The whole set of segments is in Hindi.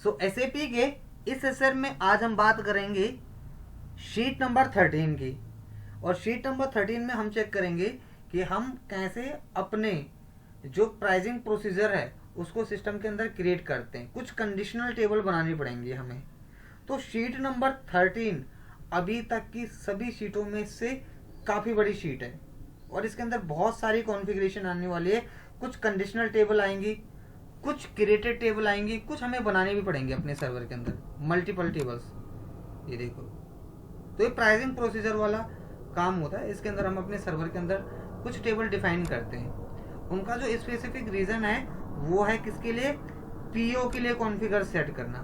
सो एसएपी के इस सेशन में आज हम बात करेंगे शीट नंबर 13 की। और शीट नंबर 13 में हम चेक करेंगे कि हम कैसे अपने जो प्राइसिंग प्रोसीजर है उसको सिस्टम के अंदर क्रिएट करते हैं। कुछ कंडीशनल टेबल बनानी पड़ेंगी हमें। तो शीट नंबर 13 अभी तक की सभी शीटों में से काफ़ी बड़ी शीट है और इसके अंदर बहुत सारी कॉन्फ़िगरेशन आने वाली है। कुछ कंडीशनल टेबल आएंगी, कुछ क्रिएटेड टेबल आएंगी, कुछ हमें बनाने भी पड़ेंगे अपने सर्वर के अंदर, मल्टीपल टेबल्स। ये देखो, तो ये प्राइसिंग प्रोसीजर वाला काम होता है। इसके अंदर हम अपने सर्वर के अंदर कुछ टेबल डिफाइन करते हैं। उनका जो स्पेसिफिक रीज़न है वो है किसके लिए, पीओ के लिए कॉन्फ़िगर सेट करना,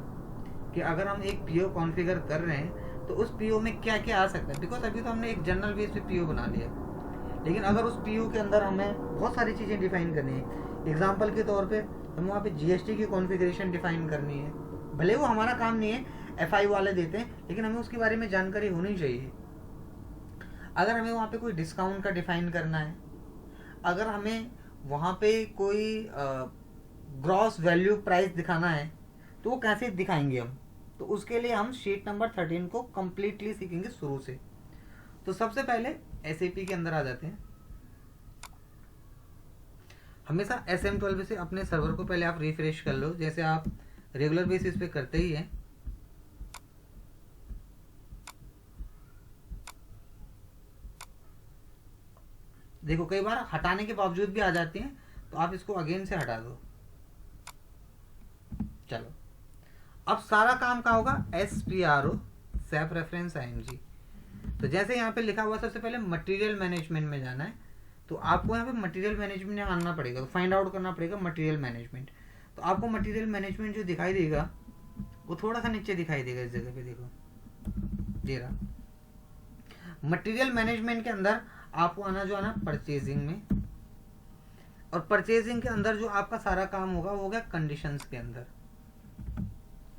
कि अगर हम एक पीओ कॉन्फ़िगर कर रहे हैं तो उस पीओ में क्या क्या आ सकता है। बिकॉज अभी तो हमने एक जनरल बेस पे पीओ बना लिया, लेकिन अगर उस पीओ के अंदर हमें बहुत सारी चीज़ें डिफाइन करनी है। एग्जाम्पल के तौर पे हमें वहाँ पे जीएसटी की कॉन्फ़िगरेशन डिफाइन करनी है। भले वो हमारा काम नहीं है, एफआई वाले देते हैं, लेकिन हमें उसके बारे में जानकारी होनी चाहिए। अगर हमें वहाँ पे कोई डिस्काउंट का डिफाइन करना है, अगर हमें वहाँ पे कोई ग्रॉस वैल्यू प्राइस दिखाना है तो वो कैसे दिखाएंगे हम, तो उसके लिए हम शीट नंबर 13 को कम्प्लीटली सीखेंगे शुरू से। तो सबसे पहले एसएपी के अंदर आ जाते हैं। हमेशा SM12 से अपने सर्वर को पहले आप रिफ्रेश कर लो, जैसे आप रेगुलर बेसिस पे करते ही हैं। देखो कई बार हटाने के बावजूद भी आ जाती हैं, तो आप इसको अगेन से हटा दो। चलो, अब सारा काम क्या होगा, SPRO सेफ रेफरेंस ING। तो जैसे यहाँ पे लिखा हुआ सबसे पहले मटेरियल मैनेजमेंट में जाना है, तो आपको यहाँ पे मटेरियल मैनेजमेंट में आना पड़ेगा, तो फाइंड आउट करना पड़ेगा मटेरियल मैनेजमेंट। तो आपको मटेरियल मैनेजमेंट जो दिखाई देगा वो थोड़ा सा नीचे दिखाई देगा, इस जगह पे देखो, दे रहा। मटेरियल मैनेजमेंट के अंदर आपको आना परचेजिंग में, और परचेजिंग के अंदर जो आपका सारा काम होगा वो होगा कंडीशंस के अंदर।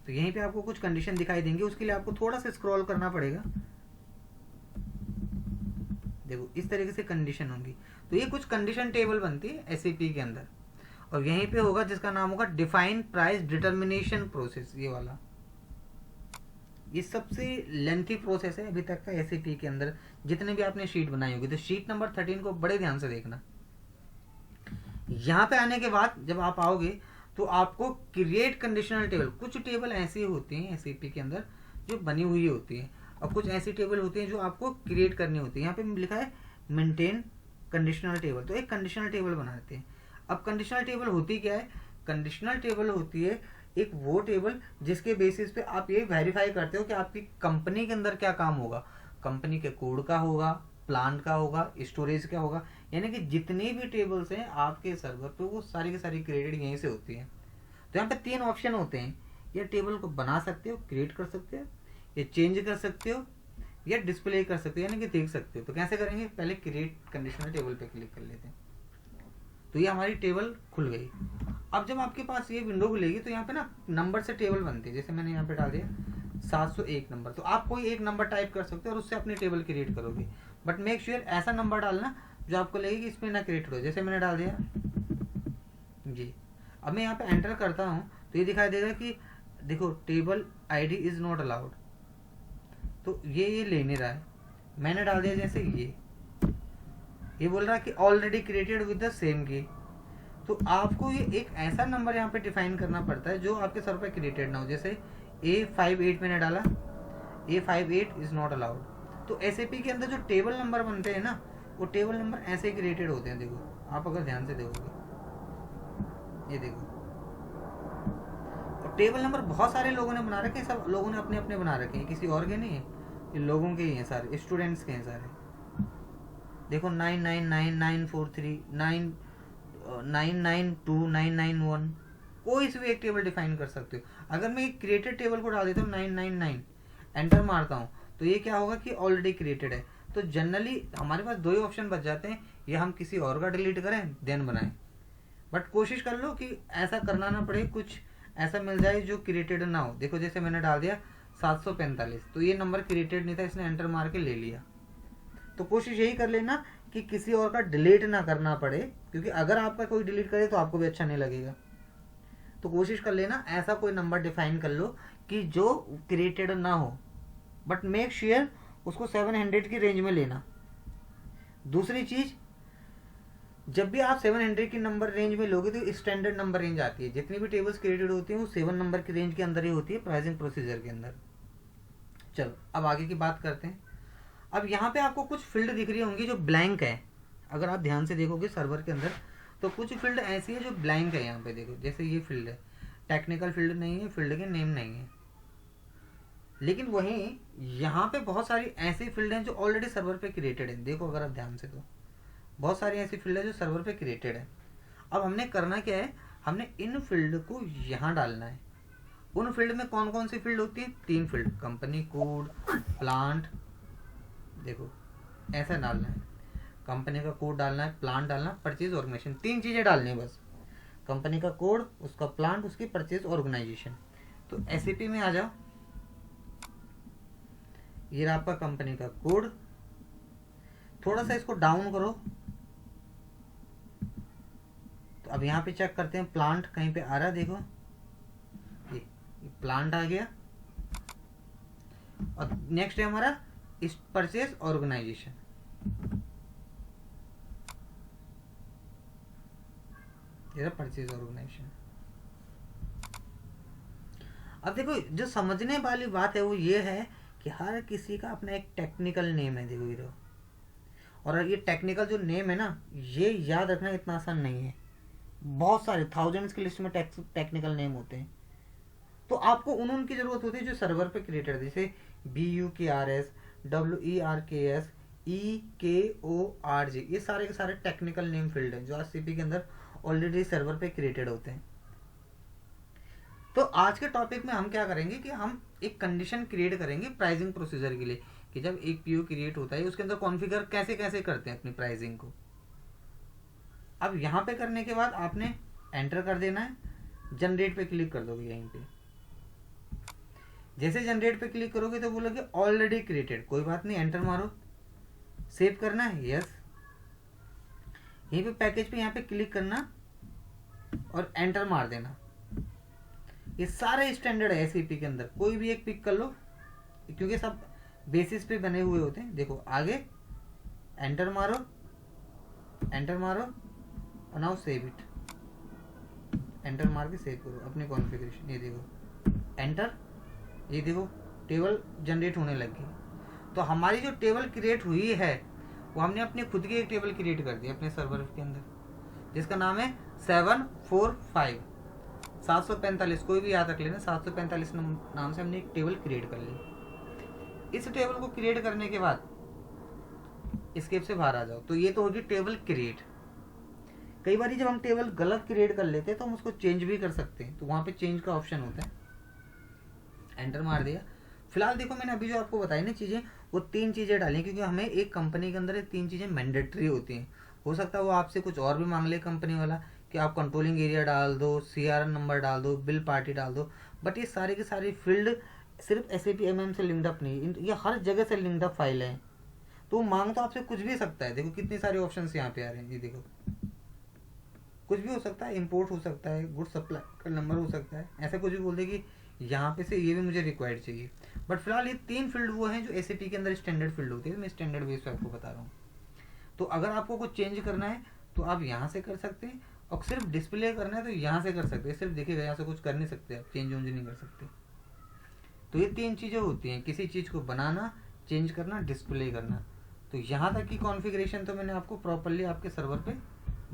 तो यहीं पे आपको कुछ कंडीशन दिखाई देंगे, उसके लिए आपको थोड़ा सा स्क्रॉल करना पड़ेगा। देखो इस तरीके से कंडीशन होंगी। तो ये कुछ कंडीशन टेबल बनती है एसएपी के अंदर, और यहीं पे होगा जिसका नाम होगा डिफाइन प्राइस डिटर्मिनेशन प्रोसेस। ये वाला ये सबसे लेंथी प्रोसेस है अभी तक का एसएपी के अंदर, जितने भी आपने शीट बनाई होगी। तो शीट नंबर 13 को बड़े ध्यान से देखना। यहाँ पे आने के बाद जब आप आओगे तो आपको क्रिएट कंडीशनल टेबल, कुछ टेबल ऐसी होती हैं एसएपी के अंदर जो बनी हुई होती हैं, और कुछ ऐसी टेबल होती हैं जो आपको क्रिएट करनी होती है। यहाँ पे लिखा है मेंटेन कंडीशनल टेबल, तो एक कंडीशनल टेबल बनाते हैं। अब कंडीशनल टेबल होती क्या है, कंडीशनल टेबल होती है एक वो टेबल जिसके बेसिस पे आप ये वेरीफाई करते हो कि आपकी कंपनी के अंदर क्या काम होगा। कंपनी के कोड का होगा, प्लांट का होगा, स्टोरेज का होगा, यानी कि जितनी भी टेबल्स हैं आपके सर्वर पे वो सारी की सारी क्रिएटेड यहीं से होती हैं। तो यहाँ पे 3 ऑप्शन होते हैं, ये टेबल को बना सकते हो, क्रिएट कर सकते हो, ये चेंज कर सकते हो, या डिस्प्ले कर सकते हो, यानी कि देख सकते हो। तो कैसे करेंगे, पहले क्रिएट कंडीशनल टेबल पे क्लिक कर लेते हैं। तो ये हमारी टेबल खुल गई। अब जब आपके पास ये विंडो खुलेगी तो यहाँ पे ना नंबर से टेबल बनती है। जैसे मैंने यहाँ पे डाल दिया 701 नंबर, तो आप कोई एक नंबर टाइप कर सकते हो और उससे अपनी टेबल क्रिएट करोगे। बट मेक श्योर ऐसा नंबर डालना जो आपको लगे कि इसमें ना क्रिएट हो। जैसे मैंने डाल दिया जी। अब मैं यहाँ पे एंटर करता हूँ तो ये दिखाई देगा कि देखो table ID is not allowed, तो ये ले नहीं रहा है। मैंने डाल दिया जैसे ये बोल रहा है कि already created with the same की। तो आपको ये एक ऐसा नंबर यहाँ पे डिफाइन करना पड़ता है जो आपके सर्वर पे क्रिएटेड ना हो। जैसे A58 मैंने डाला, A58 इज नॉट अलाउड। तो एसएपी के अंदर जो टेबल नंबर बनते हैं ना, वो टेबल नंबर ऐसे क्रिएटेड होते हैं। देखो आप अगर ध्यान से देखोगे, ये देखो, और टेबल नंबर बहुत सारे लोगों ने बना रखे हैं, सब लोगों ने अपने अपने बना रखे हैं, किसी और के नहीं है, ये लोगों के ही हैं सारे, स्टूडेंट्स के हैं सारे। देखो 999943 9992991, कोई से भी एक टेबल डिफाइन कर सकते हो। अगर मैं एक क्रिएटेड टेबल को डाल देता हूँ 999, एंटर मारता हूँ, तो ये क्या होगा कि ऑलरेडी क्रिएटेड है। तो जनरली हमारे पास 2 ही ऑप्शन बच जाते हैं, या हम किसी और का डिलीट करें देन बनाएं। बट कोशिश कर लो कि ऐसा करना ना पड़े, कुछ ऐसा मिल जाए जो क्रिएटेड ना हो। देखो जैसे मैंने डाल दिया 745, तो ये नंबर क्रिएटेड नहीं था, इसने एंटर मार के ले लिया। तो कोशिश यही कर लेना कि किसी और का डिलीट ना करना पड़े, क्योंकि अगर आपका कोई डिलीट करे तो आपको भी अच्छा नहीं लगेगा। तो कोशिश कर लेना ऐसा कोई नंबर डिफाइन कर लो कि जो क्रिएटेड ना हो, बट मेक श्योर उसको 700 की रेंज में लेना। दूसरी चीज, जब भी आप 700 की नंबर रेंज में लोगे तो स्टैंडर्ड नंबर रेंज आती है, जितनी भी टेबल्स क्रिएटेड होती हैं वो 7 नंबर की रेंज के अंदर ही होती है प्राइसिंग प्रोसीजर के अंदर। चलो अब आगे की बात करते हैं। अब यहाँ पे आपको कुछ फील्ड दिख रही होंगी जो ब्लैंक है, अगर आप ध्यान से देखोगे सर्वर के अंदर तो कुछ फील्ड ऐसी है जो ब्लैंक है। यहाँ पे देखो, जैसे ये फील्ड है, टेक्निकल फील्ड नहीं है, फील्ड के नेम नहीं है। लेकिन वहीं यहाँ पे बहुत सारी ऐसी फील्ड हैं जो ऑलरेडी सर्वर पे क्रिएटेड है। देखो अगर आप ध्यान से, तो बहुत सारी ऐसी फील्ड है जो सर्वर पे क्रिएटेड है। अब हमने करना क्या है, हमने इन फील्ड को यहाँ डालना है। उन फील्ड में कौन कौन सी फील्ड होती है? 3 फील्ड, कंपनी कोड, प्लांट, देखो ऐसा डालना है। कंपनी का कोड डालना है, प्लांट डालना, परचेज ऑर्गेनाइजेशन, 3 चीजें डालनी है बस। कंपनी का कोड, उसका प्लांट, उसकी परचेज ऑर्गेनाइजेशन। तो एसएपी में आ जाओ, ये रहा आपका कंपनी का कोड। थोड़ा सा इसको डाउन करो, तो अब यहाँ पे चेक करते हैं प्लांट कहीं पे आ रहा है। देखो ये प्लांट आ गया। और नेक्स्ट है हमारा इस परचेज ऑर्गेनाइजेशन। ये परचेज ऑर्गेनाइजेशन। अब देखो जो समझने वाली बात है वो ये है कि हर किसी का अपना एक टेक्निकल नेम है। देखो ये, और ये टेक्निकल जो नेम है ना, ये याद रखना इतना आसान नहीं है। बहुत सारे थाउजेंड्स की लिस्ट में टेक्निकल नेम होते हैं। तो आपको उनकी जरूरत होती है जो सर्वर पे क्रिएटेड है, जैसे BUKRS, WERKS, EKORG, ये सारे के सारे टेक्निकल नेम फील्ड हैं जो आरसीपी के अंदर ऑलरेडी सर्वर पे क्रिएटेड होते हैं। तो आज के टॉपिक में हम क्या करेंगे कि हम एक कंडीशन क्रिएट करेंगे प्राइसिंग प्रोसीजर के लिए, कि जब एक पीओ क्रिएट होता है उसके अंदर कॉन्फ़िगर कैसे कैसे करते हैं अपनी प्राइसिंग को। अब यहाँ पे करने के बाद आपने एंटर कर देना है, जनरेट पे क्लिक कर दोगे। यहीं पे जैसे जनरेट पे क्लिक करोगे तो बोलोगे ऑलरेडी क्रिएटेड, कोई बात नहीं, एंटर मारो। सेव करना है, यस। यहीं पे पैकेज पे यहाँ पे क्लिक करना और एंटर मार देना। ये सारे स्टैंडर्ड है एसएपी के अंदर, कोई भी एक पिक कर लो क्योंकि सब बेसिस पे बने हुए होते हैं। देखो आगे एंटर मारो, एंटर मारो और नाउ सेव इट। एंटर मार के सेव करो अपने कॉन्फ़िगरेशन। ये देखो एंटर, ये देखो टेबल जनरेट होने लग गई। तो हमारी जो टेबल क्रिएट हुई है वो हमने अपनी खुद की एक टेबल क्रिएट कर दी अपने सर्वर के अंदर, जिसका नाम है 745 745, कोई भी याद रख लेना, 745 नाम से हमने एक टेबल क्रिएट कर ली। इस टेबल को क्रिएट करने के बाद एस्केप से बाहर आ जाओ। तो ये तो होगी टेबल क्रिएट। कई बार जब हम टेबल गलत क्रिएट कर लेते हैं तो हम उसको चेंज भी कर सकते हैं, तो वहां पे चेंज का ऑप्शन होता है। एंटर मार दिया। फिलहाल देखो मैंने अभी जो आपको बताई ना चीजें, वो 3 चीजें डाली क्योंकि हमें एक कंपनी के अंदर 3 चीजें मैंडेटरी होती हैं। हो सकता है वो आपसे कुछ और भी मांग ले कंपनी वाला कि आप कंट्रोलिंग एरिया डाल दो, सीआरएन नंबर डाल दो, बिल पार्टी डाल दो, बट ये सारे के सारे फील्ड सिर्फ एसएपी एमएम से लिंक्ड अप नहीं, ये हर जगह से लिंक्ड अप फाइल है। तो मांग तो आपसे कुछ भी सकता है। देखो कितने सारे ऑप्शन यहाँ पे आ रहे हैं, ये देखो कुछ भी हो सकता है, इंपोर्ट हो सकता है, गुड सप्लाई का नंबर हो सकता है, ऐसा कुछ भी बोल दे कि यहाँ पे से ये भी मुझे रिक्वायर्ड चाहिए। बट फिलहाल ये 3 फील्ड वो हैं जो एसएपी के अंदर स्टैंडर्ड फील्ड होती है। मैं स्टैंडर्ड बेस पे आपको बता रहा हूँ। तो अगर आपको कुछ चेंज करना है तो आप यहाँ से कर सकते हैं, और सिर्फ डिस्प्ले करना है तो यहाँ से कर सकते हैं। सिर्फ देखिएगा यहाँ से कुछ कर नहीं सकते, आप चेंज वेंज नहीं कर सकते। तो ये 3 चीज़ें होती हैं, किसी चीज़ को बनाना, चेंज करना, डिस्प्ले करना। तो यहाँ तक की कॉन्फ़िगरेशन तो मैंने आपको प्रॉपरली आपके सर्वर पे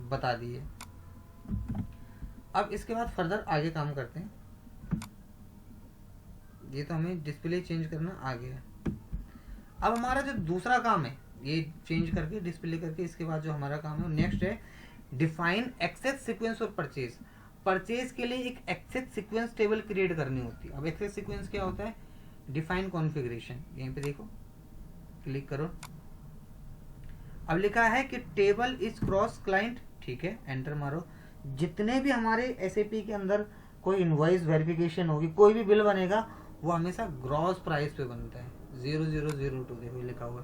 बता दी है। अब इसके बाद फर्दर आगे काम करते हैं। ये तो हमें डिस्प्ले चेंज करना आ गया। अब हमारा जो दूसरा काम है, ये चेंज करके डिस्प्ले करके, इसके बाद जो हमारा काम है नेक्स्ट है डिफाइन एक्सेस सीक्वेंस और परचेज। परचेज के लिए एक एक्सेस सीक्वेंस टेबल क्रिएट करनी होती है। अब एक्सेस सीक्वेंस क्या होता है? Define configuration. यहीं पे देखो क्लिक करो, अब लिखा है कि टेबल इज क्रॉस क्लाइंट, ठीक है, एंटर मारो। जितने भी हमारे एसएपी के अंदर कोई इनवॉइस वेरिफिकेशन होगी, कोई भी बिल बनेगा, वो हमेशा ग्रॉस प्राइस पे बनता है। 0002 देखो लिखा हुआ,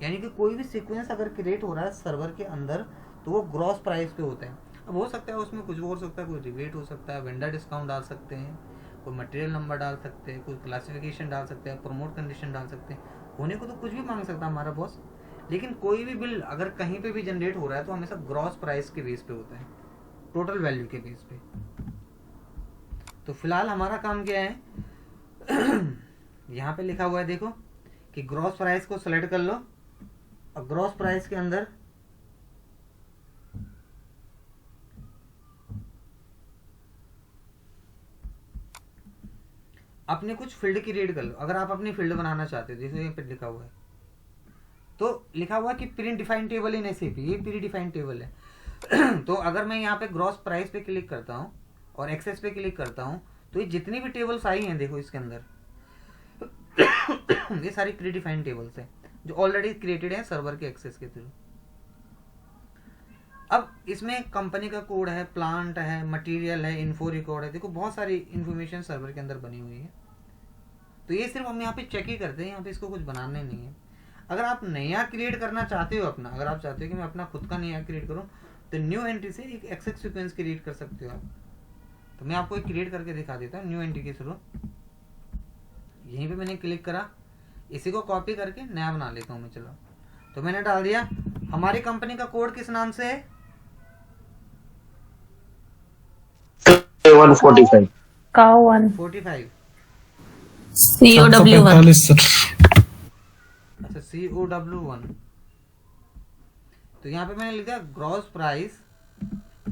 यानी कि कोई भी सीक्वेंस अगर क्रिएट हो रहा है सर्वर के अंदर तो वो ग्रॉस प्राइस पे होता है। अब हो सकता है उसमें कुछ और हो सकता है, कोई रिबेट हो सकता है, वेंडर डिस्काउंट डाल सकते हैं, कोई मटेरियल नंबर डाल सकते हैं, कोई क्लासिफिकेशन डाल सकते हैं, प्रमोट कंडीशन डाल सकते हैं, होने को तो कुछ भी मांग सकता है हमारा बॉस। लेकिन कोई भी बिल अगर कहीं पे भी जनरेट हो रहा है तो हमेशा ग्रॉस प्राइस के बेस पे होता है, टोटल वैल्यू के बेस पे। तो फिलहाल हमारा काम क्या है यहाँ पे लिखा हुआ है देखो कि ग्रॉस प्राइस को सेलेक्ट कर लो और ग्रॉस प्राइस के अंदर अपने कुछ फील्ड क्रिएट कर लो। अगर आप अपनी फील्ड बनाना चाहते हो, जैसे यहाँ पे लिखा हुआ है, तो लिखा हुआ है कि प्री डिफाइंड टेबल इन एसएपी, ये प्री डिफाइंड टेबल है तो अगर मैं यहाँ पे ग्रॉस प्राइस पे क्लिक करता हूँ और एक्सेस पे क्लिक करता हूँ तो ये जितनी भी टेबल्स आई हैं देखो इसके अंदर ये सारी प्री डिफाइंड टेबल्स हैं जो ऑलरेडी क्रिएटेड हैं सर्वर के एक्सेस के थ्रू। अब इसमें कंपनी का कोड है, प्लांट है, मटेरियल है, इन्फो रिकॉर्ड है, देखो बहुत सारी इन्फॉर्मेशन सर्वर के अंदर बनी हुई है। तो ये सिर्फ हम यहाँ पे चेक ही करते हैं, यहाँ पे इसको कुछ बनाना ही नहीं है। अगर आप नया क्रिएट करना चाहते हो अपना, अगर आप चाहते हो कि मैं अपना खुद का नया क्रिएट करूँ तो न्यू एंट्री से एक एक्सेस सीक्वेंस क्रिएट कर सकते हो आप। तो मैं आपको एक क्रिएट करके दिखा देता हूँ न्यू एंट्री के थ्रू। यहीं पे मैंने क्लिक करा, इसी को कॉपी करके नया बना लेता हूँ मैं। चलो तो मैंने डाल दिया। हमारी कंपनी का कोड किस नाम से है? 145 काउ 1 45 COW1 अच्छा COW1। तो यहाँ पे मैंने लिख दिया ग्रॉस प्राइस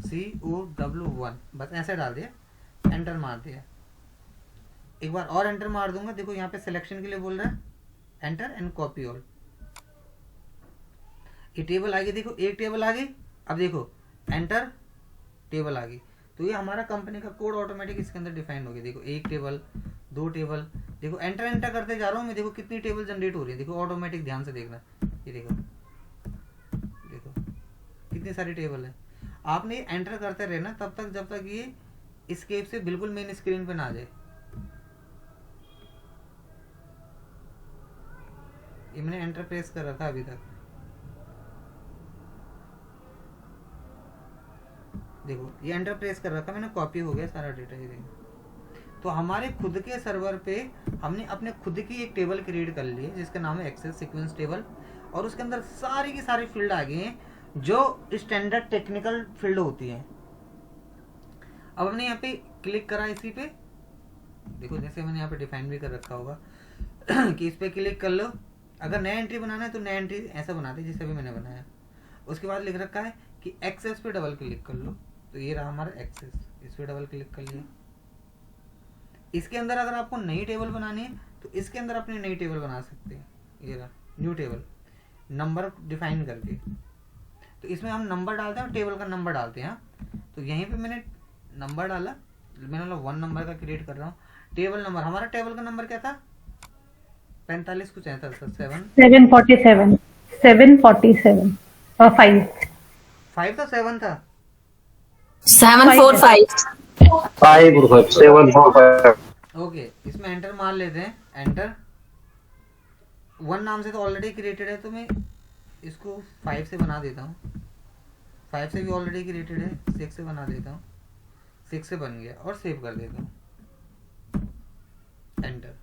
COW1, बस ऐसे डाल दिया, एंटर मार दिया। एक बार और एंटर मार दूंगा, देखो यहाँ पे सिलेक्शन के लिए बोल रहा है, एंटर एंड कॉपी ऑल। ये टेबल आ गई, देखो एक टेबल आ गई। अब देखो एंटर, टेबल आ गई। तो ये हमारा कंपनी का कोड ऑटोमेटिक इसके अंदर डिफाइन हो गया। देखो एक टेबल, दो टेबल, देखो एंटर एंटर करते जा रहा हूँ मैं, देखो कितनी टेबल जनरेट हो रही है, देखो ऑटोमेटिक, ध्यान से देखना। ये देखो देखो कितनी सारी टेबल है। आपने एंटर करते रहना तब तक जब तक ये एस्केप से बिल्कुल मेन स्क्रीन पे ना आ जाए। ये मैंने एंटर प्रेस कर रखा अभी तक, देखो ये एंटर प्रेस कर रखा मैंने, कॉपी हो गया सारा डेटा। ये देखो तो हमारे खुद के सर्वर पे हमने अपने खुद की एक टेबल क्रिएट कर ली है जिसका नाम है एक्सेस सीक्वेंस टेबल, और उसके अंदर सारी की सारी फील्ड आ गई हैं जो स्टैंडर्ड टेक्निकल फील्ड होती है। अब हमने यहाँ पे क्लिक करा इसी पे, देखो जैसे मैंने यहाँ पे डिफाइन भी कर रखा होगा कि इस पे क्लिक कर लो। अगर नया एंट्री बनाना है तो नया एंट्री ऐसा बनाते जैसे भी मैंने बनाया। उसके बाद लिख रखा है कि एक्सेस पे डबल क्लिक कर लो, तो ये रहा हमारा एक्सेस, इस पे डबल क्लिक कर लिया। इसके अंदर अगर आपको नई टेबल बनानी है तो इसके अंदर अपनी नई टेबल बना सकते हैं। ये रहा न्यू टेबल, नंबर डिफाइन करके। तो इसमें हम नंबर डालते हैं और टेबल का नंबर डालते हैं। तो यहीं पे मैंने नंबर डाला, मैंने बोला 1 नंबर का क्रिएट कर रहा हूँ। टेबल नंबर, हमारा टेबल का नंबर क्या था? 45 कुछ है था सर, 747 747 और 5 था 7 था 745 745 ओके। इसमें एंटर मार लेते हैं, एंटर। 1 नाम से तो ऑलरेडी क्रिएटेड है तो मैं इसको 5 से बना देता हूँ। 5 से भी ऑलरेडी क्रिएटेड है, 6 से बना देता हूँ। 6 से बन गया और सेव कर देता हूँ, एंटर।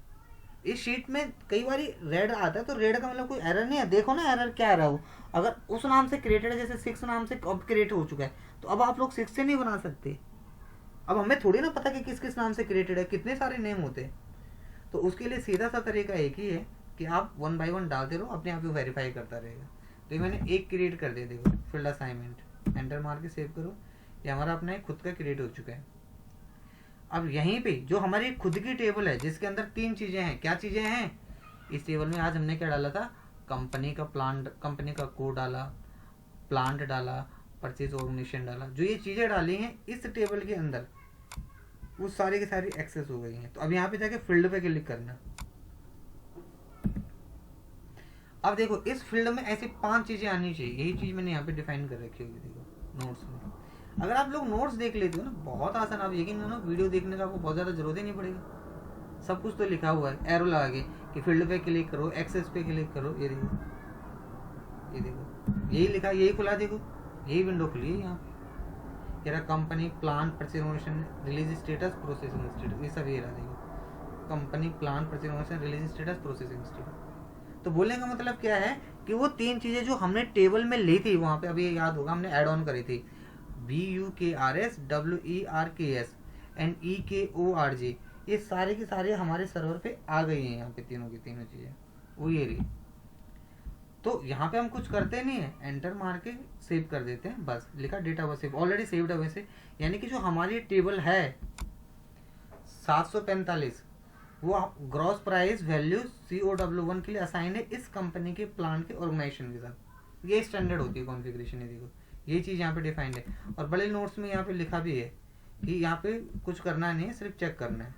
इस शीट में कई बार रेड आता है तो रेड का मतलब कोई एरर नहीं है। देखो ना एरर क्या आ रहा है वो, अगर उस नाम से क्रिएटेड है, जैसे 6 नाम से अब क्रिएट हो चुका है तो अब आप लोग 6 से नहीं बना सकते। अब हमें थोड़ी ना पता कि किस किस नाम से क्रिएटेड है, कितने सारे नेम होते हैं। तो उसके लिए सीधा सा तरीका एक ही है कि आप 1 बाय 1 डालते रहो, अपने आप ही वेरीफाई करता रहेगा। तो ये मैंने एक क्रिएट कर दिया, देखो फील्ड असाइनमेंट, एंटर मार के सेव करो। ये हमारा अपना एक खुद का क्रिएट हो चुका है। अब यहीं पे जो हमारी खुद की टेबल है जिसके अंदर 3 चीजें हैं, क्या चीजें हैं इस टेबल में? आज हमने क्या डाला था? कंपनी का प्लांट, कंपनी का कोड डाला, प्लांट डाला, परचेज ऑर्गेनाइजेशन डाला। जो ये चीजें डाली हैं इस टेबल के अंदर वो सारी की सारी एक्सेस हो गई हैं। तो अब यहाँ पे जाके फील्ड पे क्लिक करना। अब देखो इस फील्ड में ऐसी 5 चीजें आनी चाहिए, यही चीज मैंने यहाँ पे डिफाइन कर रखी होगी। देखो नोट्स में अगर आप लोग नोट्स देख लेते हो ना, बहुत आसान, आप यकीन मानो वीडियो देखने का आपको बहुत ज़्यादा जरूरत ही नहीं पड़ेगा। सब कुछ तो लिखा हुआ है, एरो लगा के कि फील्ड पे क्लिक करो, एक्सेस पे क्लिक करो। ये देखो, ये देखो यही लिखा, यही खुला, देखो यही विंडो खुली है यहाँ पे। ये रहा company plan purchase release status processing status, ये सब ये रहा देखो company plan purchase release status processing status. तो बोलने का मतलब क्या है कि वो तीन चीजें जो हमने टेबल में ली थी वहां पे, अभी ये याद होगा हमने ऐड ऑन करी थी, BUKRS WERKS एंड EKORG, ये सारे के सारे हमारे सर्वर पे आ गई हैं यहाँ पे, तीनों की तीनों चीजें वो ये रही। तो यहाँ पे हम कुछ करते नहीं है, एंटर मार के सेव कर देते हैं, बस लिखा data bus save already saved है वैसे, यानी कि जो हमारी टेबल है 745 वो ग्रॉस प्राइस वैल्यू COW1 के लिए असाइन है इस कंपनी के प्लान के ऑर्गेनाइजेशन के साथ। ये स्टैंडर्ड होती है कॉन्फ़िगरेशन, ये देखो ये चीज यहाँ पे डिफाइंड है, और बड़े नोट्स में यहाँ पे लिखा भी है कि यहाँ पे कुछ करना नहीं है, सिर्फ चेक करना है।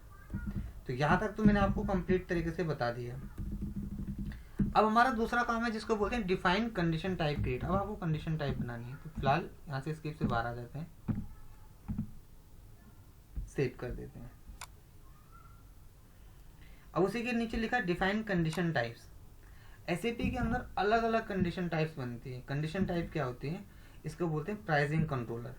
तो यहाँ तक तो मैंने आपको कंप्लीट तरीके से बता दिया। अब हमारा दूसरा काम है जिसको बोलते हैं डिफाइन कंडीशन टाइप क्रिएट। अब आपको कंडीशन टाइप बनानी है, तो फिलहाल यहाँ से स्किप से बाहर आ जाते हैं, सेव कर देते हैं। अब उसी के नीचे लिखा डिफाइन कंडीशन टाइप्स। एसएपी के अंदर अलग अलग कंडीशन टाइप्स बनती है। कंडीशन टाइप क्या होती है, इसको बोलते हैं प्राइसिंग कंट्रोलर,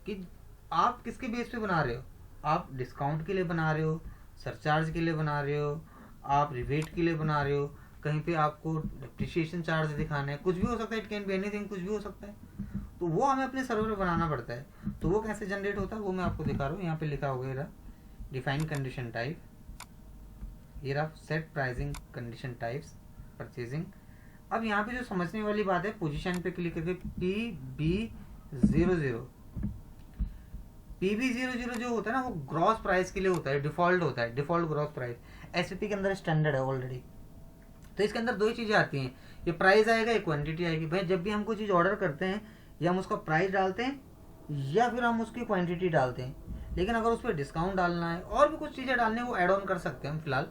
कि आप किसके बेस पे बना रहे हो, आप डिस्काउंट के लिए बना रहे हो, सरचार्ज के लिए बना रहे हो, आप रिबेट के लिए बना रहे हो, कहीं पे आपको डिप्रिशिएशन चार्ज दिखाना है, कुछ भी हो सकता है, इट कैन बी एनीथिंग, कुछ भी हो सकता है। तो वो हमें अपने सर्वर पे बनाना पड़ता है। तो वो कैसे जनरेट होता है वो मैं आपको दिखा रहा हूँ। यहाँ पे लिखा होगा ये डिफाइन कंडीशन टाइप, ये रहा set pricing condition types purchasing. अब यहाँ पे जो समझने वाली बात है, पोजीशन पे क्लिक करके PB00 PB00 जो होता है ना वो ग्रॉस प्राइस के लिए होता है, डिफॉल्ट होता है, डिफॉल्ट ग्रॉस प्राइस। एसपी के अंदर स्टैंडर्ड है ऑलरेडी। तो इसके अंदर दो ही चीजें आती हैं, ये प्राइस आएगा, एक क्वांटिटी आएगी। भाई जब भी हम कोई चीज ऑर्डर करते हैं या हम उसका प्राइस डालते हैं या फिर हम उसकी क्वांटिटी डालते हैं, लेकिन अगर उस पर डिस्काउंट डालना है और भी कुछ चीजें डालने वो एड ऑन कर सकते हैं हम फिलहाल।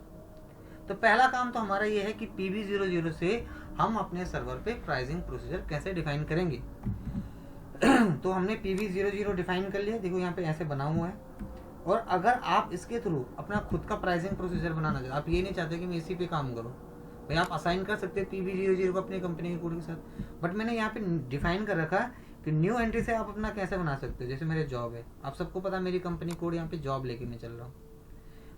तो पहला काम तो हमारा ये है कि PB00 से हम अपने सर्वर पे प्राइसिंग प्रोसीजर कैसे डिफाइन करेंगे। तो हमने PB00 डिफाइन कर लिया, देखो यहाँ पे ऐसे बना हुआ है। और अगर आप इसके थ्रू अपना खुद का प्राइसिंग प्रोसीजर बनाना चाहते, आप ये नहीं चाहते कि मैं इसी पे काम करूँ, भाई आप असाइन कर सकते हैं PB00 को अपनी कंपनी के कोड के साथ। बट मैंने यहाँ पे डिफाइन कर रखा कि न्यू एंट्री से आप अपना कैसे बना सकते हो। जैसे मेरे जॉब है, आप सबको पता मेरी कंपनी कोड यहाँ पे जॉब लेके मैं चल रहा हूँ।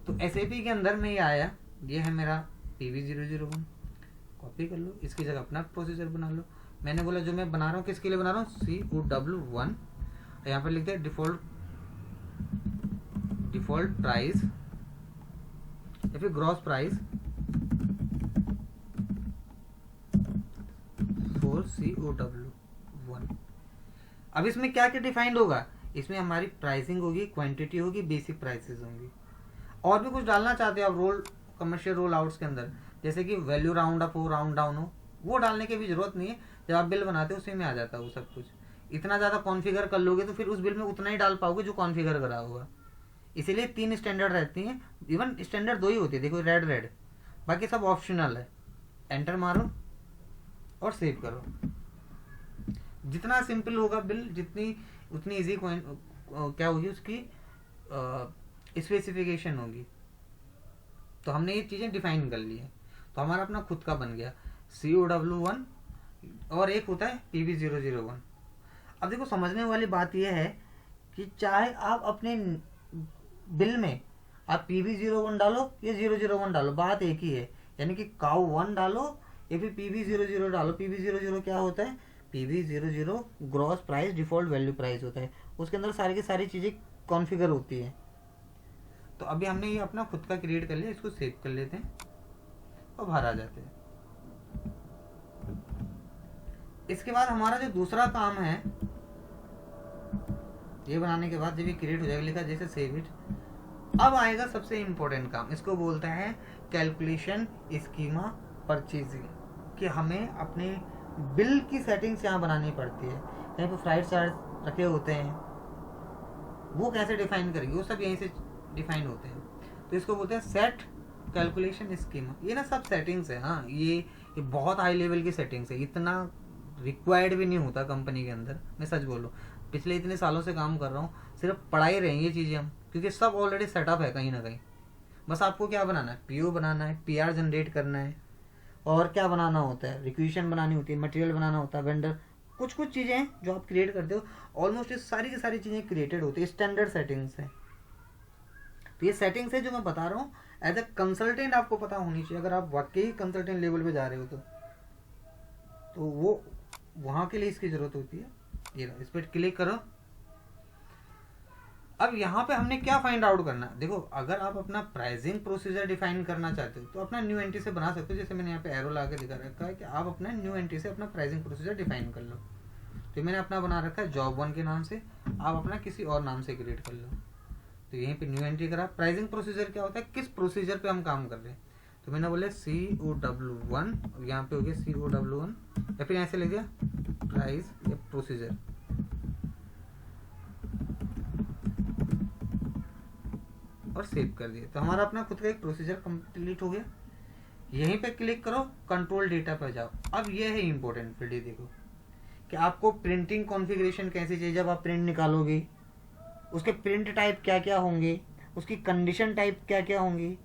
तो SAP के अंदर में ये आया, ये है मेरा PB001, कॉपी कर लो, इसकी जगह अपना प्रोसीजर बना लो। मैंने बोला जो मैं बना रहा हूँ किसके लिए बना रहा हूँ, COW1, यहाँ पर लिख दिया डिफॉल्ट प्राइस या फिर ग्रॉस प्राइस फॉर COW1। अब इसमें क्या क्या डिफाइंड होगा, इसमें हमारी प्राइसिंग होगी, क्वांटिटी होगी, बेसिक प्राइसेस होंगी। और भी कुछ डालना चाहते हो आप रोल कमर्शियल रोल आउट्स के अंदर, जैसे कि वैल्यू राउंड अप हो, राउंड डाउन हो, वो डालने की भी जरूरत नहीं है। जब आप बिल बनाते हो उसी में आ जाता है वो सब कुछ। इतना ज़्यादा कॉन्फ़िगर कर लोगे तो फिर उस बिल में उतना ही डाल पाओगे जो कॉन्फ़िगर करा होगा। इसीलिए 3 स्टैंडर्ड रहती हैं, इवन स्टैंडर्ड 2 ही होती है, देखो रेड, बाकी सब ऑप्शनल है। एंटर मारो और सेव करो। जितना सिंपल होगा बिल, जितनी उतनी ईजी क्या होगी उसकी स्पेसिफिकेशन होगी। तो हमने ये चीज़ें डिफाइन कर ली है, तो हमारा अपना खुद का बन गया COW1 और एक होता है PB001। अब देखो समझने वाली बात यह है कि चाहे आप अपने बिल में आप PB01 डालो या 001 डालो, बात एक ही है। यानी कि COW1 डालो या फिर PB00 डालो। PB00 क्या होता है, PB00 gross price default value price होता है, उसके अंदर सारी की सारी चीज़ें कॉन्फ़िगर होती हैं। तो अभी हमने ये अपना खुद का क्रिएट कर लिया, इसको सेव कर लेते हैं और बाहर आ जाते हैं। इसके बाद हमारा जो दूसरा काम है, ये बनाने के बाद जब ये क्रिएट हो जाएगा लिखा जैसे सेव इट, अब आएगा सबसे इंपॉर्टेंट काम, इसको बोलते हैं कैलकुलेशन स्कीमा परचेजिंग, कि हमें अपने बिल की सेटिंग्स यहाँ बनानी पड़ती है। कहीं पर फ्राइट चार्ज रखे होते हैं, वो कैसे डिफाइन करेंगे, वो सब यहीं से डिफाइन होते हैं। तो इसको बोलते हैं सेट कैलकुलेशन स्कीमा। ये ना सब सेटिंग्स है, हाँ ये बहुत हाई लेवल की सेटिंग्स है, इतना रिक्वायर्ड भी नहीं होता कंपनी के अंदर। मैं सच बोलूँ, पिछले इतने सालों से काम कर रहा हूँ, सिर्फ पढ़ाई रही ये चीज़ें हम, क्योंकि सब ऑलरेडी सेटअप है कहीं ना कहीं। बस आपको क्या बनाना है, PO बनाना है, PR जनरेट करना है, और क्या बनाना होता है, रिक्वेशन बनानी होती है, मटेरियल बनाना होता है, वेंडर कुछ कुछ चीज़ें हैं जो आप क्रिएट करते हो, ऑलमोस्ट ये सारी की सारी चीज़ें क्रिएटेड होती है, स्टैंडर्ड सेटिंग्स है। तो ये सेटिंग्स है जो मैं बता रहा हूँ, एज अ कंसल्टेंट आपको पता होनी चाहिए, अगर आप वाकई कंसल्टेंट लेवल पे जा रहे हो तो वो वहाँ के लिए इसकी ज़रूरत होती है। ये इस पर क्लिक करो। अब यहाँ पे हमने क्या फाइंड आउट करना, देखो अगर आप अपना प्राइसिंग प्रोसीजर डिफाइन करना चाहते हो तो अपना न्यू एंट्री से बना सकते हो, जैसे मैंने यहाँ पे एरो ला के दिखा रखा है कि आप अपना न्यू एंट्री से अपना प्राइसिंग प्रोसीजर डिफाइन कर लो। तो मैंने अपना बना रखा है जॉब 1 के नाम से, आप अपना किसी और नाम से क्रिएट कर लो। तो यहीं पे न्यू एंट्री करा। प्राइसिंग प्रोसीजर क्या होता है, किस प्रोसीजर पे हम काम कर रहे हैं, तो मैंने बोला COW1, यहाँ पे हो गया COW1, या फिर यहाँ से ले गया प्राइस या प्रोसीजर। और सेव कर दिया, तो हमारा अपना खुद का एक प्रोसीजर कंप्लीट हो गया। यहीं पे क्लिक करो, कंट्रोल डेटा पर जाओ। अब ये है इंपॉर्टेंट फील्ड, देखो कि आपको प्रिंटिंग कॉन्फ़िगरेशन कैसी चाहिए, जब आप प्रिंट निकालोगे उसके प्रिंट टाइप क्या क्या होंगे, उसकी कंडीशन टाइप क्या क्या होंगी,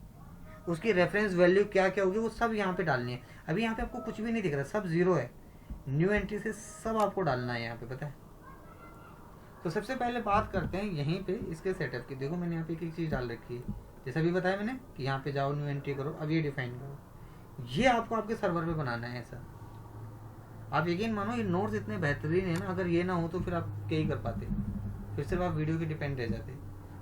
उसकी रेफरेंस वैल्यू क्या क्या होगी, वो सब यहाँ पे डालनी है। अभी यहाँ पे आपको कुछ भी नहीं दिख रहा, सब जीरो है, न्यू एंट्री से सब आपको डालना है यहाँ पे, पता है। तो सबसे पहले बात करते हैं यहीं पे इसके सेटअप की। देखो मैंने यहाँ पे एक चीज़ डाल रखी है, जैसा भी बताया मैंने कि यहाँ पे जाओ, न्यू एंट्री करो, अब ये डिफाइन करो। ये आपको आपके सर्वर पे बनाना है ऐसा। आप यकीन मानो ये नोट्स इतने बेहतरीन है ना, अगर ये ना हो तो फिर आप क्या ही कर पाते, फिर सिर्फ आप वीडियो के डिपेंड रह जाते।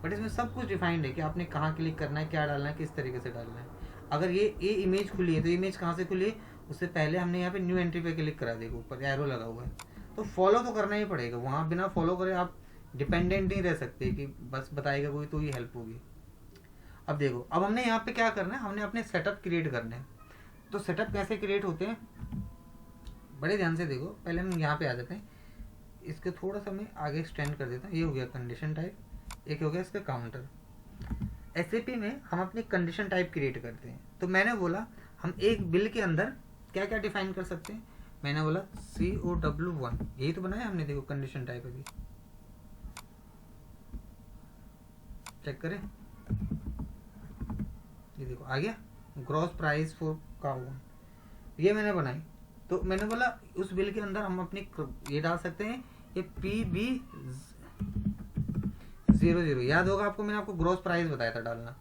बट इसमें सब कुछ डिफाइंड है कि आपने कहाँ क्लिक करना है, क्या डालना है, किस तरीके से डालना है। अगर ये इमेज खुली है तो इमेज कहाँ से खुली है, उससे पहले हमने यहाँ पे न्यू एंट्री पे क्लिक करा, देखो ऊपर एरो लगा हुआ है, तो फॉलो तो करना ही पड़ेगा। वहाँ बिना फॉलो करे आप डिपेंडेंट नहीं रह सकते कि बस बताएगा कोई तो ही हेल्प होगी। अब देखो, अब हमने यहाँ पे क्या करना है, हमने अपने सेटअप क्रिएट करने हैं। तो सेटअप कैसे क्रिएट होते हैं, बड़े ध्यान से देखो। पहले हम यहाँ पे आ जाते हैं, इसके थोड़ा सा मैं आगे एक्सटेंड कर देता हूँ। ये हो गया कंडीशन टाइप, एक हो गया इसका काउंटर। SAP में हम अपनी कंडीशन टाइप क्रिएट करते हैं। तो मैंने बोला हम एक बिल के अंदर क्या क्या डिफाइन कर सकते हैं, मैंने बोला COW1, यही तो बनाया हमने, देखो कंडीशन टाइप। अभी चेक करें, ये देखो आ गया, ग्रॉस प्राइस फॉर काउ, ये मैंने बनाई। तो मैंने बोला उस बिल के अंदर हम अपनी ये डाल सकते हैं, ये PB00, याद होगा आपको, मैंने आपको ग्रॉस प्राइस बताया था डालना।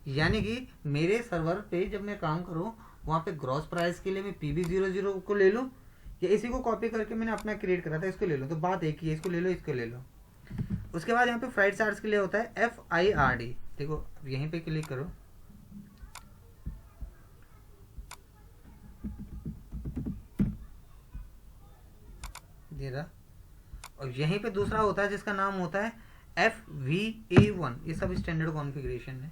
यानी कि मेरे सर्वर पे जब मैं काम करूँ वहाँ पे ग्रॉस प्राइस के लिए मैं PB00 को ले लूँ, या इसी को कॉपी करके मैंने अपना क्रिएट करा था, इसको ले लो। तो बात एक ही है, इसको ले लो, इसको ले लो। उसके बाद यहाँ पे फ्राइड चार्ज के लिए होता है FIRD। देखो यहीं पे क्लिक करो, दे रहा। और यहीं पे दूसरा होता है जिसका नाम होता है FVA1। ये सब स्टैंडर्ड कॉन्फ़िगरेशन है।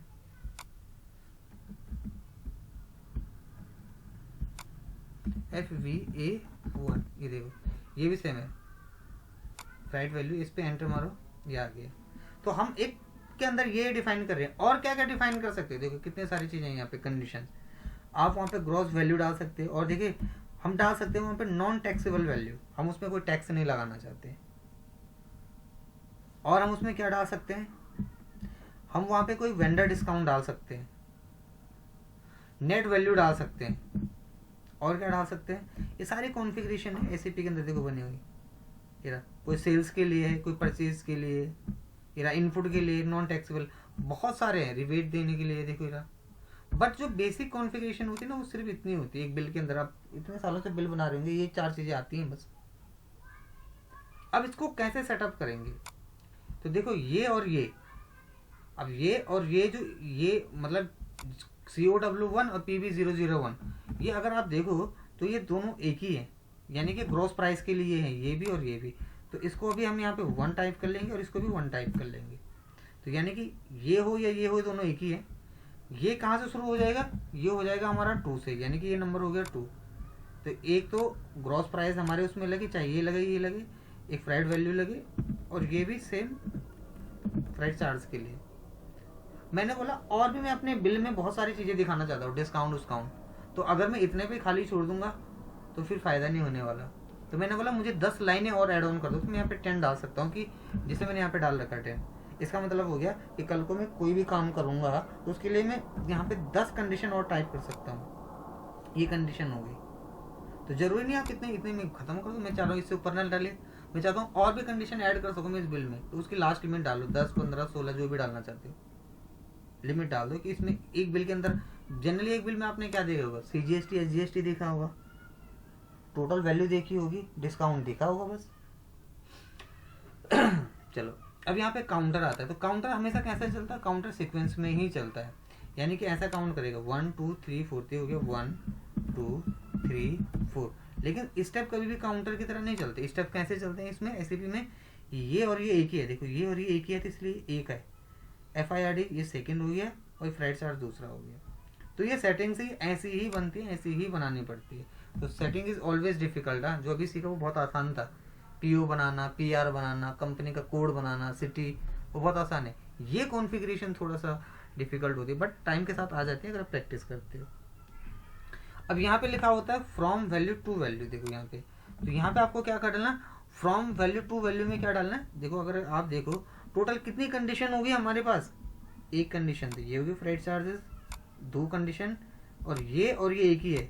FVA1, ये देखो ये भी सेम है, राइट वैल्यू, इस पे एंटर मारो, ये आ गया। तो हम एक के अंदर ये डिफाइन कर रहे हैं, और क्या क्या डिफाइन कर सकते हैं, देखो कितने सारी चीज़ें यहाँ पे। कंडीशन आप वहाँ पे ग्रॉस वैल्यू डाल सकते हैं, और देखिए हम डाल सकते हैं वहाँ पे नॉन टैक्सेबल वैल्यू, हम उसमें कोई टैक्स नहीं लगाना चाहते। और हम उसमें क्या डाल सकते हैं, हम वहाँ पे कोई वेंडर डिस्काउंट डाल सकते हैं, नेट वैल्यू डाल सकते हैं, और क्या डाल सकते हैं। ये सारी कॉन्फ़िगरेशन है SAP के अंदर देखो बनी हुई। ये कोई सेल्स के लिए है, कोई परचेज के लिए, ये इनपुट के लिए, नॉन टैक्सेबल, बहुत सारे हैं, रिबेट देने के लिए, देखो ये। बट जो बेसिक कॉन्फ़िगरेशन होती है ना वो सिर्फ इतनी होती है। एक बिल के अंदर आप इतने सालों से बिल बना रहे होंगे, ये 4 चीज़ें आती हैं बस। अब इसको कैसे सेटअप करेंगे, तो देखो ये और ये, अब ये और ये जो ये मतलब COW1 और PB001, ये अगर आप देखो तो ये दोनों एक ही है, यानी कि ग्रॉस प्राइस के लिए है ये भी और ये भी। तो इसको अभी हम यहाँ पे 1 टाइप कर लेंगे और इसको भी 1 टाइप कर लेंगे। तो यानी कि ये हो या ये हो, दोनों एक ही है। ये कहाँ से शुरू हो जाएगा, ये हो जाएगा हमारा 2 से, यानी कि ये नंबर हो गया 2। तो एक तो ग्रॉस प्राइस हमारे उसमें लगे, चाहे ये लगे ये लगे, एक फ्राइड वैल्यू लगे, और ये भी सेम फ्राइड चार्ज के लिए। मैंने बोला और भी मैं अपने बिल में बहुत सारी चीज़ें दिखाना चाहता हूँ, डिस्काउंट उस्काउंट, तो अगर मैं इतने पे खाली छोड़ दूंगा तो फिर फ़ायदा नहीं होने वाला। तो मैंने बोला मुझे 10 लाइनें और ऐड ऑन कर दो, तो मैं यहाँ पे 10 डाल सकता हूँ, कि जिसे मैंने यहाँ पे डाल रखा है 10। इसका मतलब हो गया कि कल को मैं कोई भी काम करूँगा तो उसके लिए मैं यहाँ पे 10 कंडीशन और टाइप कर सकता हूँ। ये कंडीशन हो गई। तो जरूरी नहीं आप इतने में खत्म कर दो, मैं चाह रहा हूँ इससे ऊपर ना डालिए, मैं चाहता हूँ और भी कंडीशन ऐड कर सकूँ मैं इस बिल में, तो उसकी लास्ट लिमिट डालो 10, 15, 16 जो भी डालना चाहते हो लिमिट डाल दो कि इसमें एक बिल के अंदर, जनरली एक बिल में आपने क्या देखा होगा, CGST SGST देखा होगा, टोटल वैल्यू देखी होगी, डिस्काउंट देखा होगा बस। चलो अब यहाँ पे काउंटर आता है, तो काउंटर हमेशा कैसे चलता है, काउंटर सीक्वेंस में ही चलता है, यानी कि ऐसा काउंट करेगा 1 2 3 4 हो गया 1 2 3 4, लेकिन स्टेप कभी भी काउंटर की तरह नहीं चलते। स्टेप कैसे चलते हैं इसमें एससीपी में, ये और ये एक ही है, देखो ये और ये एक ही है, तो इसलिए एक है। FIRD ये सेकंड हो गया और फ्राइड चार्ज दूसरा हो गया। तो ये सेटिंग्स ही ऐसी ही बनती है, ऐसी ही बनानी पड़ती है। तो सेटिंग इज ऑलवेज डिफिकल्ट। जो अभी सीखा वो बहुत आसान था, PO बनाना, PR बनाना, कंपनी का कोड बनाना, सिटी, वो बहुत आसान है। ये कॉन्फ़िगरेशन थोड़ा सा डिफिकल्ट होती है, बट टाइम के साथ आ जाती है अगर आप प्रैक्टिस करते हो। अब यहाँ पे लिखा होता है फ्रॉम वैल्यू टू वैल्यू, देखो यहाँ पे, तो यहाँ पे आपको क्या करना, फ्रॉम वैल्यू टू वैल्यू में क्या डालना है, देखो अगर आप देखो टोटल कितनी कंडीशन होगी हमारे पास, एक कंडीशन थी, ये होगी फ्राइड चार्जेस, 2 कंडीशन, और ये एक ही है,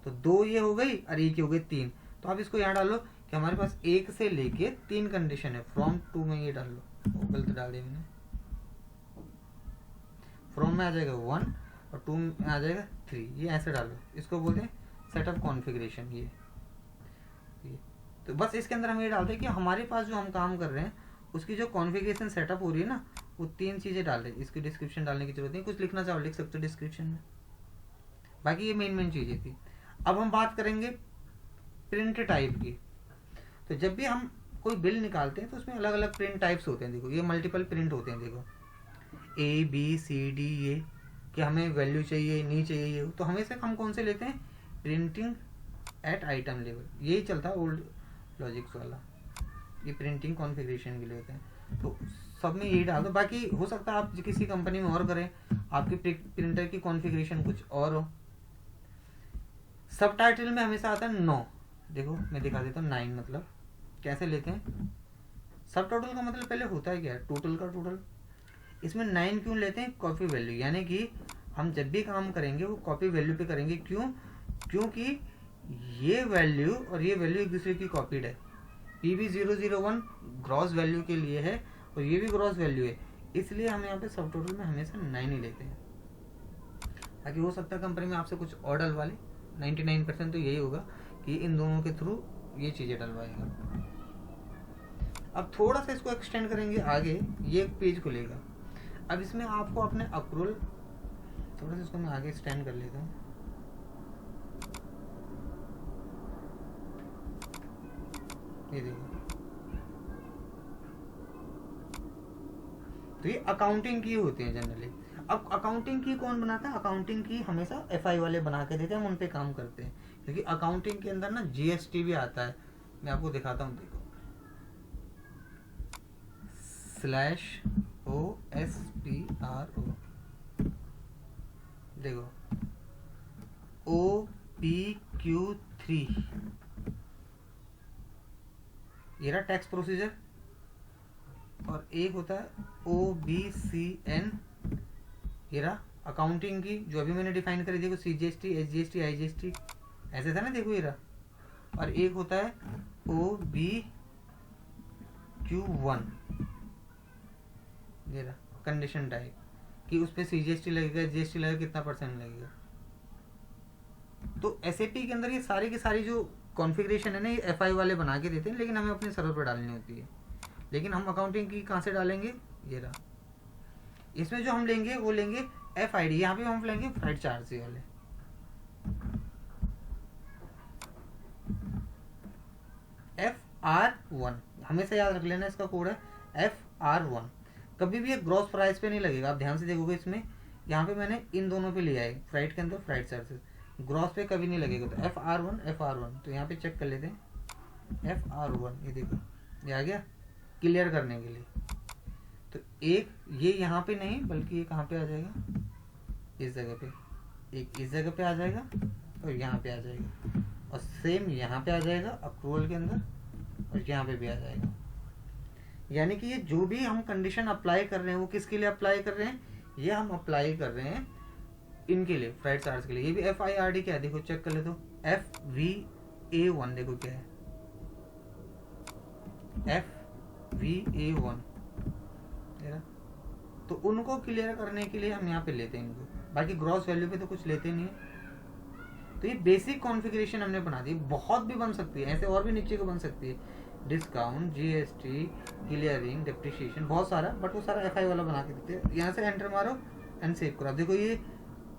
तो 2 ये हो गई और एक ही हो गई 3। तो आप इसको यहाँ डालो कि हमारे पास 1 से लेके 3 कंडीशन है, फ्रॉम 2 में ये डाल लो, वो गलत डाल दिया मैंने, फ्रॉम में आ जाएगा 1 और 2 में आ जाएगा 3, ये ऐसे डालो, इसको बोलते हैं सेटअप कॉन्फ़िगरेशन। ये तो बस इसके अंदर हम ये डालते हैं कि हमारे पास जो हम काम कर रहे हैं उसकी जो कॉन्फ़िगरेशन सेटअप हो रही है ना, वो 3 चीज़ें डाल रहे हैं। इसकी डिस्क्रिप्शन डालने की जरूरत नहीं, कुछ लिखना चाहो लिख सकते हो डिस्क्रिप्शन में, बाकी ये मेन चीज़ें थी। अब हम बात करेंगे प्रिंट टाइप की। तो जब भी हम कोई बिल निकालते हैं तो उसमें अलग अलग प्रिंट टाइप्स होते हैं, देखो ये मल्टीपल प्रिंट होते हैं, देखो ABCD कि हमें वैल्यू चाहिए, नहीं चाहिए ये, तो हमेशा हम कौन से लेते हैं, प्रिंटिंग एट आइटम लेवल, यही चलता है ओल्ड लॉजिक्स वाला, ये प्रिंटिंग कॉन्फ़िगरेशन के लिए होते हैं। तो सब में यही डाल दो, बाकी हो सकता है आप किसी कंपनी में और करें, आपकी प्रिंटर की कॉन्फ़िगरेशन कुछ और हो। सब टाइटल में हमेशा आता है 9, देखो मैं दिखा देता हूँ 9 मतलब कैसे लेते हैं। सब टोटल का मतलब पहले होता है क्या, टोटल का टोटल, इसमें 9 क्यों लेते हैं, कॉपी वैल्यू, यानी कि हम जब भी काम करेंगे वो कॉपी वैल्यू पे करेंगे। क्यों, क्योंकि ये वैल्यू और ये वैल्यू एक दूसरे की कॉपीड है। PB001 ग्रॉस वैल्यू के लिए है और ये भी ग्रॉस वैल्यू है, इसलिए हम यहाँ पे सब टोटल में हमेशा 9 ही लेते हैं। बाकी हो सकता है कंपनी में आपसे कुछ और डलवा ले, 99% तो यही होगा कि इन दोनों के थ्रू ये चीज़ें डलवाएगा। अब थोड़ा सा इसको एक्सटेंड करेंगे आगे, ये एक पेज खुलेगा। अब इसमें आपको अपने अक्रूवल, थोड़ा सा इसको मैं आगे एक्सटेंड कर लेता हूँ, ये देखो, तो ये अकाउंटिंग की होती है जनरली। अब अकाउंटिंग की कौन बनाता है, अकाउंटिंग की हमेशा FI वाले बना के देते हैं, हम उन पे काम करते हैं, क्योंकि अकाउंटिंग के अंदर ना GST भी आता है। मैं आपको दिखाता हूँ, देखो /OSPRO, देखो OPQ3, ये रहा टैक्स प्रोसीजर, और एक होता है OBCN, ये रहा अकाउंटिंग की जो अभी मैंने डिफाइन करी, देखो CGST SGST IGST ऐसे था ना, देखो ये रहा, और एक होता है OBQ1, ये रहा कंडीशन टाइप कि उस पर CGST लगेगा, GST लगेगा, कितना % लगेगा। तो SAP के अंदर ये सारी की सारी जो कॉन्फ़िगरेशन है ना, ये FI वाले बना के देते हैं, लेकिन हमें अपने सर्वर पर डालनी होती है। लेकिन हम अकाउंटिंग की कहाँ से डालेंगे, ये रहा, इसमें जो हम लेंगे वो लेंगे FID, यहाँ पे हम लेंगे फ्राइड चार्ज वाले, FR1, हमेशा याद रख लेना, इसका कोड है FR1। कभी भी एक ग्रॉस प्राइस पे नहीं लगेगा, आप ध्यान से देखोगे इसमें, यहाँ पे मैंने इन दोनों पे लिया है, फ्राइड के अंदर फ्राइड चार्जेस, ग्रॉस पे कभी नहीं लगेगा। तो FR1 तो यहाँ पे चेक कर लेते हैं, FR1, ये देखो ये आ गया, क्लियर करने के लिए। तो एक ये यहाँ पे नहीं, बल्कि ये कहाँ पे आ जाएगा, इस जगह पे, एक इस जगह पे आ जाएगा और यहाँ पे आ जाएगा, और सेम यहाँ पे आ जाएगा अक्रूवल के अंदर, और यहाँ पे भी आ जाएगा। यानी कि ये जो भी हम कंडीशन अप्लाई कर रहे हैं वो किसके लिए अप्लाई कर रहे हैं, ये हम अप्लाई कर रहे हैं इनके लिए, फ्राइड चार्ज के लिए। ये भी FIRD क्या है, देखो चेक कर ले, तो FVA1 देखो क्या है, FVA1 तो उनको क्लियर करने के लिए हम यहाँ पे लेते हैं इनको, बाकी ग्रॉस वैल्यू पे तो कुछ लेते नहीं है। तो ये बेसिक कॉन्फ़िगरेशन हमने बना दी, बहुत भी बन सकती है ऐसे, और भी नीचे को बन सकती है, डिस्काउंट, जीएसटी, क्लियरिंग, डिप्रिशिएशन, बहुत सारा, बट वो सारा FI वाला बना के देते हैं। यहाँ से एंटर मारो एंड सेव करो। अब देखो ये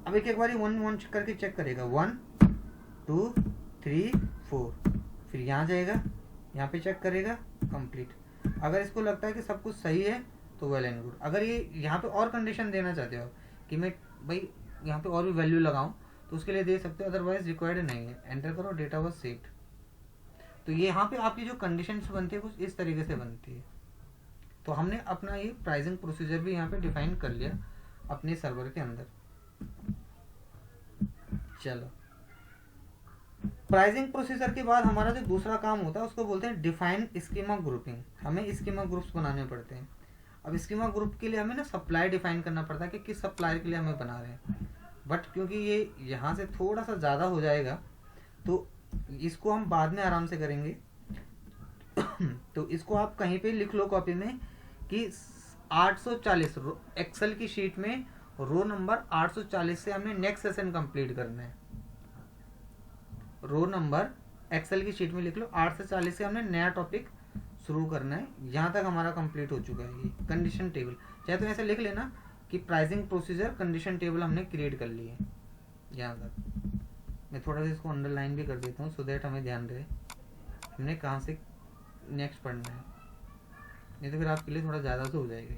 अब एक बार 1 करके चेक करेगा, 1 2 3 4, फिर यहाँ जाएगा, यहाँ पे चेक करेगा, कंप्लीट। अगर इसको लगता है कि सब कुछ सही है तो वेल एंड गुड। अगर ये यहाँ पे और कंडीशन देना चाहते हो कि मैं भाई यहाँ पे और भी वैल्यू लगाऊं तो उसके लिए दे सकते हो, अदरवाइज रिक्वायर्ड नहीं है। एंटर करो, डेटा वाज सेव्ड। तो ये यहाँ पे आपकी जो कंडीशंस बनती है कुछ इस तरीके से बनती है। तो हमने अपना ये प्राइसिंग प्रोसीजर भी यहाँ पे डिफाइन कर लिया अपने सर्वर के अंदर। चलो, प्राइसिंग प्रोसीजर के बाद हमारा जो दूसरा काम होता है उसको बोलते हैं डिफाइन स्कीमा ग्रुपिंग। हमें स्कीमा ग्रुप्स बनाने पड़ते हैं। अब स्कीमा ग्रुप के लिए हमें ना सप्लाई डिफाइन करना पड़ता है कि किस सप्लायर के लिए हमें बना रहे हैं, बट क्योंकि ये यहाँ से थोड़ा सा ज़्यादा हो जाएगा तो इसको हम बाद में आराम से करेंगे। तो इसको आप कहीं पे लिख लो कॉपी में कि 840 एक्सेल की शीट में रो नंबर 840 से हमने नेक्स्ट सेशन कंप्लीट करना है। रो नंबर एक्सेल की शीट में लिख लो 840 से हमने नया टॉपिक शुरू करना है। यहाँ तक हमारा कंप्लीट हो चुका है। ये कंडीशन टेबल, चाहे तो ऐसे लिख लेना कि प्राइसिंग प्रोसीजर कंडीशन टेबल हमने क्रिएट कर लिए यहाँ तक। मैं थोड़ा सा इसको अंडरलाइन भी कर देता हूँ सो दैट हमें ध्यान रहे हमने कहाँ से नेक्स्ट पढ़ना है, नहीं तो फिर आपके लिए थोड़ा ज़्यादा तो हो जाएगा।